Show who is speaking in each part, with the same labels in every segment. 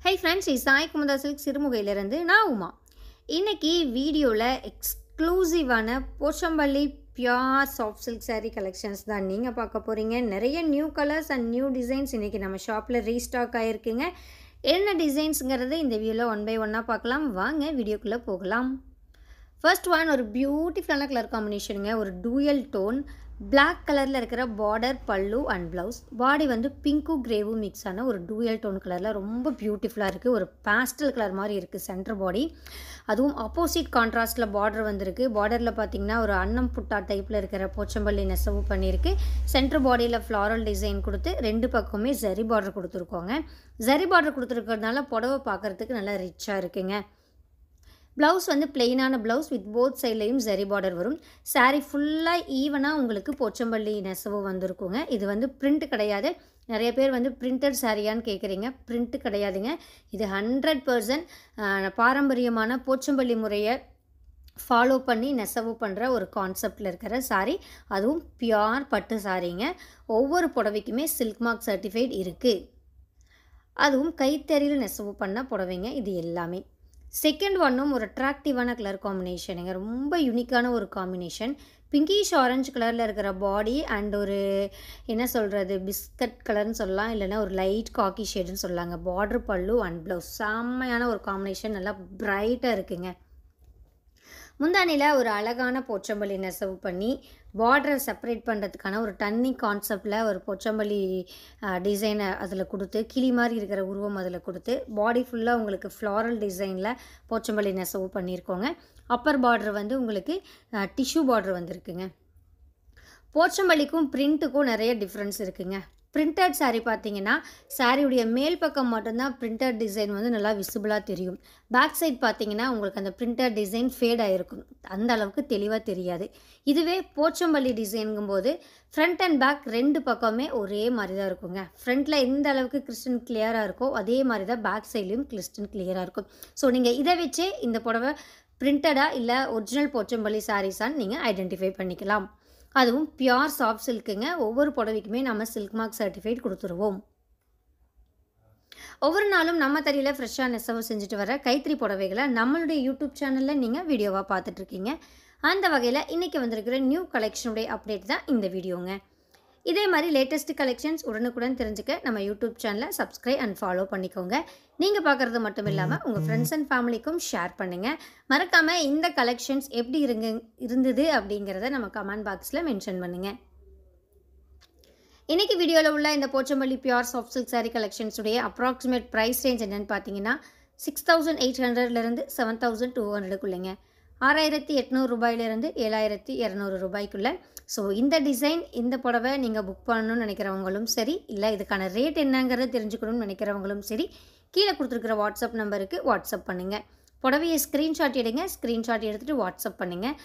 Speaker 1: Hi friends, இது Sai Kumudha silk சிறுமுகையிலிருந்து நான் உமா. இன்னைக்கு வீடியோவில் எக்ஸ்க்ளூசிவான Pochampally pure soft silk sari collections தான் நீங்கள் பார்க்க போகிறீங்க. நிறைய new colours and new designs இன்றைக்கி நம்ம ஷாப்பில் ரீஸ்டாக் ஆகிருக்குங்க. என்ன டிசைன்ஸுங்கிறது இந்த வீடியோவில் ஒன் பை ஒன்னாக பார்க்கலாம். வாங்க வீடியோக்குள்ளே போகலாம். ஃபர்ஸ்ட் ஒன் ஒரு பியூட்டிஃபுல்லான கலர் காம்பினேஷனுங்க. ஒரு டூயல் டோன் பிளாக் கலரில் இருக்கிற பார்டர், பல்லு அண்ட் ப்ளவுஸ். பாடி வந்து பிங்க்கும் கிரேவும் மிக்ஸ் ஆன ஒரு டூயல் டோன் கலரில் ரொம்ப பியூட்டிஃபுல்லாக இருக்குது. ஒரு பேஸ்டல் கலர் மாதிரி இருக்குது சென்டர் பாடி. அதுவும் ஆப்போசிட் கான்ட்ராஸ்ட்டில் பார்டர் வந்திருக்கு. பார்டரில் பார்த்திங்கன்னா ஒரு அன்னம் புட்டா டைப்பில் இருக்கிற போச்சம்பள்ளி நெசவு பண்ணியிருக்கு. சென்டர் பாடியில் ஃப்ளாரல் டிசைன் கொடுத்து ரெண்டு பக்கமே ஜரி பார்டர் கொடுத்துருக்கோங்க. ஜரி பார்டர் கொடுத்துருக்கிறதுனால புடவை பார்க்குறதுக்கு நல்லா ரிச்சாக இருக்குங்க. ப்ளவுஸ் வந்து பிளெயினான ப்ளவுஸ் வித் போத் சைட்லையும் ஜரி பார்டர் வரும். சாரீ ஃபுல்லாக ஈவனாக உங்களுக்கு போச்சம்பள்ளி நெசவு வந்திருக்குங்க. இது வந்து பிரிண்ட் கிடையாது. நிறைய பேர் வந்து பிரிண்டட் சாரியான்னு கேட்குறீங்க. பிரிண்ட்டு கிடையாதுங்க. இது 100% பாரம்பரியமான போச்சம்பள்ளி முறையை ஃபாலோ பண்ணி நெசவு பண்ணுற ஒரு கான்செப்டில் இருக்கிற சாரீ. அதுவும் பியூர் பட்டு சாரீங்க. ஒவ்வொரு புடவைக்குமே சில்க் மார்க் சர்டிஃபைட் இருக்குது. அதுவும் கைத்தறியில் நெசவு பண்ண புடவைங்க இது எல்லாமே. செகண்ட் ஒன்னும் ஒரு அட்ராக்டிவான கலர் காம்பினேஷனுங்க. ரொம்ப யூனிக்கான ஒரு காம்பினேஷன். பிங்கிஷ் ஆரஞ்சு கலரில் இருக்கிற பாடி அண்ட் ஒரு என்ன சொல்கிறது பிஸ்கட் கலர்னு சொல்லலாம், இல்லைன்னா ஒரு லைட் காக்கி ஷேடுன்னு சொல்லலாங்க. பார்டர், பல்லு அண்ட் ப்ளவுஸ் செம்மையான ஒரு காம்பினேஷன். நல்லா பிரைட்டாக இருக்குங்க. முந்தானியில் ஒரு அழகான போச்சம்பள்ளி நெசவு பண்ணி பார்டரை செப்பரேட் பண்ணுறதுக்கான ஒரு டன்னி கான்செப்டில் ஒரு போச்சம்பள்ளி டிசைனை அதில் கொடுத்து கிளி மாதிரி இருக்கிற உருவம் அதில் கொடுத்து பாடி ஃபுல்லாக உங்களுக்கு ஃப்ளாரல் டிசைனில் போச்சம்பள்ளி நெசவு பண்ணியிருக்கோங்க. அப்பர் பார்டர் வந்து உங்களுக்கு டிஷ்யூ பார்டர் வந்திருக்குங்க. போச்சம்பள்ளிக்கும் பிரிண்ட்டுக்கும் நிறைய டிஃப்ரென்ஸ் இருக்குங்க. பிரிண்டட் சாரீ பார்த்தீங்கன்னா சாரியுடைய மேல் பக்கம் மட்டும்தான் பிரிண்டட் டிசைன் வந்து நல்லா விசிபிளாக தெரியும். பேக் சைட் பார்த்தீங்கன்னா உங்களுக்கு அந்த பிரிண்டட் டிசைன் ஃபேட் ஆகிருக்கும். அந்த அளவுக்கு தெளிவாக தெரியாது. இதுவே போச்சம்பள்ளி டிசைனுங்கும்போது ஃப்ரண்ட் அண்ட் பேக் ரெண்டு பக்கமே ஒரே மாதிரி தான் இருக்குங்க. ஃப்ரண்ட்டில் எந்த அளவுக்கு கிறிஸ்டன் கிளியராக இருக்கோ அதே மாதிரி தான் பேக் சைட்லேயும் கிறிஸ்டன் கிளியராக இருக்கும். ஸோ நீங்கள் இதை வச்சே இந்த புடவை பிரிண்டடாக இல்லை ஒரிஜினல் போச்சம்பள்ளி சாரீஸான்னு நீங்கள் ஐடென்டிஃபை பண்ணிக்கலாம். அதுவும் பியூர் சாஃப்ட் சில்க்குங்க. ஒவ்வொரு புடவைக்குமே நம்ம சில்க் மார்க் சர்டிஃபைட் கொடுத்துருவோம். ஒவ்வொரு நாளும் நம்ம தறியில் ஃப்ரெஷ்ஷாக நெசவு செஞ்சுட்டு வர கைத்தறி புடவைகளை நம்மளுடைய யூடியூப் சேனலில் நீங்கள் வீடியோவாக பார்த்துட்ருக்கீங்க. அந்த வகையில் இன்றைக்கி வந்திருக்கிற நியூ கலெக்ஷனுடைய அப்டேட் தான் இந்த வீடியோங்க. இதே மாதிரி லேட்டஸ்ட் கலெக்ஷன்ஸ் உடனுக்குடன் தெரிஞ்சுக்க நம்ம யூடியூப் சேனலை சப்ஸ்கிரைப் அண்ட் ஃபாலோ பண்ணிக்கோங்க. நீங்கள் பார்க்குறது மட்டும் இல்லாமல் உங்கள் ஃப்ரெண்ட்ஸ் அண்ட் ஃபேமிலிக்கும் ஷேர் பண்ணுங்கள். மறக்காமல் இந்த கலெக்ஷன்ஸ் எப்படி இருந்தது அப்படிங்கிறத நம்ம கமெண்ட் பாக்ஸில் மென்ஷன் பண்ணுங்கள். இன்றைக்கி வீடியோவில் உள்ள இந்த Pochampally pure soft silk sari கலெக்ஷன்ஸுடைய அப்ராக்சிமேட் ப்ரைஸ் ரேஞ்ச் என்னென்னு பார்த்தீங்கன்னா 6800 7200 6800 ரூபாயிலிருந்து 7200 ரூபாய்க்குள்ளே. ஸோ இந்த டிசைன் இந்த புடவை நீங்கள் புக் பண்ணணும்னு நினைக்கிறவங்களும் சரி, இல்லை இதுக்கான ரேட் என்னங்கிறத தெரிஞ்சுக்கணும்னு நினைக்கிறவங்களும் சரி, கீழே கொடுத்துருக்குற வாட்ஸ்அப் நம்பருக்கு வாட்ஸ்அப் பண்ணுங்கள். புடவையை ஸ்க்ரீன்ஷாட் எடுங்க. ஸ்க்ரீன்ஷாட் எடுத்துகிட்டு வாட்ஸ்அப் பண்ணுங்கள்.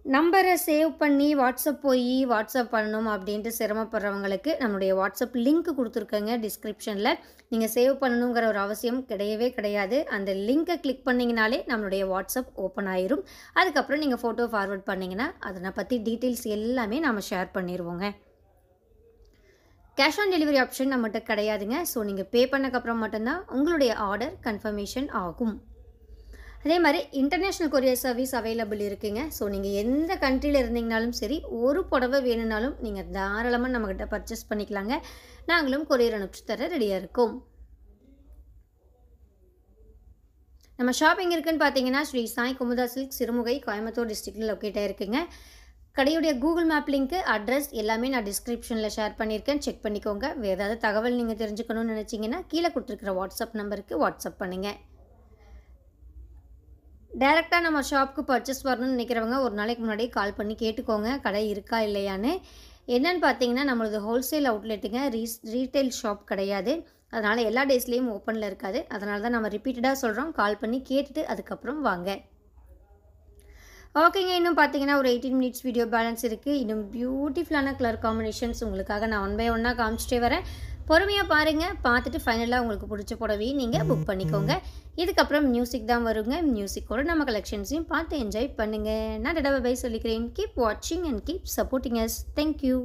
Speaker 1: நம்பரை சேவ் பண்ணி வாட்ஸ்அப் பண்ணணும் அப்படின்ட்டு சிரமப்படுறவங்களுக்கு நம்மளுடைய வாட்ஸ்அப் லிங்க் கொடுத்துருக்கேங்க டிஸ்கிரிப்ஷனில். நீங்கள் சேவ் பண்ணணுங்கிற ஒரு அவசியம் கிடையவே கிடையாது. அந்த லிங்க்கை கிளிக் பண்ணிங்கனாலே நம்மளுடைய வாட்ஸ்அப் ஓப்பன் ஆயிரும். அதுக்கப்புறம் நீங்கள் ஃபோட்டோ ஃபார்வர்ட் பண்ணிங்கன்னா அதனை பற்றி டீட்டெயில்ஸ் எல்லாமே நாம் ஷேர் பண்ணிடுவோங்க. கேஷ் ஆன் டெலிவரி ஆப்ஷன் நம்மகிட்ட கிடையாதுங்க. ஸோ நீங்கள் பே பண்ணக்கப்புறம் மட்டும்தான் உங்களுடைய ஆர்டர் கன்ஃபர்மேஷன் ஆகும். அதே மாதிரி இன்டர்நேஷ்னல் கொரியர் சர்வீஸ் அவைலபிள் இருக்குங்க. ஸோ நீங்கள் எந்த கண்ட்ரியில் இருந்தீங்கனாலும் சரி, ஒரு புடவை வேணும்னாலும் நீங்கள் தாராளமாக நம்மக்கிட்ட பர்ச்சேஸ் பண்ணிக்கலாங்க. நாங்களும் கொரியர் அனுப்பிச்சு தர ரெடியாக இருக்கோம். நம்ம ஷாப்பிங் இருக்குன்னு பார்த்தீங்கன்னா ஸ்ரீ சாய் குமுதா சில்க் சிறுமுகை கோயம்புத்தூர் டிஸ்ட்ரிக்டில் லொக்கேட் ஆகிருக்குங்க. கடையுடைய கூகுள் மேப் லிங்க்கு, அட்ரஸ் எல்லாமே நான் டிஸ்கிரிப்ஷனில் ஷேர் பண்ணியிருக்கேன். செக் பண்ணிக்கோங்க. வேறு ஏதாவது தகவல் நீங்கள் தெரிஞ்சுக்கணும்னு நினச்சிங்கன்னா கீழே கொடுத்துருக்குற வாட்ஸ்அப் நம்பருக்கு வாட்ஸ்அப் பண்ணுங்கள். டைரெக்டாக நம்ம ஷாப்புக்கு பர்ச்சேஸ் வரணும்னு நினைக்கிறவங்க ஒரு நாளைக்கு முன்னாடி கால் பண்ணி கேட்டுக்கோங்க கடை இருக்கா இல்லையான்னு. என்னென்னு பார்த்தீங்கன்னா நம்மளது ஹோல்சேல் அவுட்லெட்டுங்க, ரீட்டைல் ஷாப் கிடையாது. அதனால் எல்லா டேஸ்லேயும் ஓப்பனில் இருக்காது. அதனால தான் நம்ம ரிப்பீட்டடாக சொல்கிறோம். கால் பண்ணி கேட்டுட்டு அதுக்கப்புறம் வாங்க. ஓகேங்க. இன்னும் பார்த்தீங்கன்னா ஒரு 18 மினிட்ஸ் வீடியோ பேலன்ஸ் இருக்குது. இன்னும் பியூட்டிஃபுல்லான கலர் காம்பினேஷன்ஸ் உங்களுக்காக நான் ஒன் பை ஒன்னாக காமிச்சிட்டே வரேன். பொறுமையாக பாருங்கள். பார்த்துட்டு ஃபைனலாக உங்களுக்கு பிடிச்ச புடவையும் நீங்கள் புக் பண்ணிக்கோங்க. இதுக்கப்புறம் மியூசிக் தான் வருங்க. மியூசிக்கோட நம்ம கலெக்ஷன்ஸையும் பார்த்து என்ஜாய் பண்ணுங்கள். நான் டடா பை சொல்லிக்கிறேன். கீப் வாட்சிங் and keep supporting us. Thank you.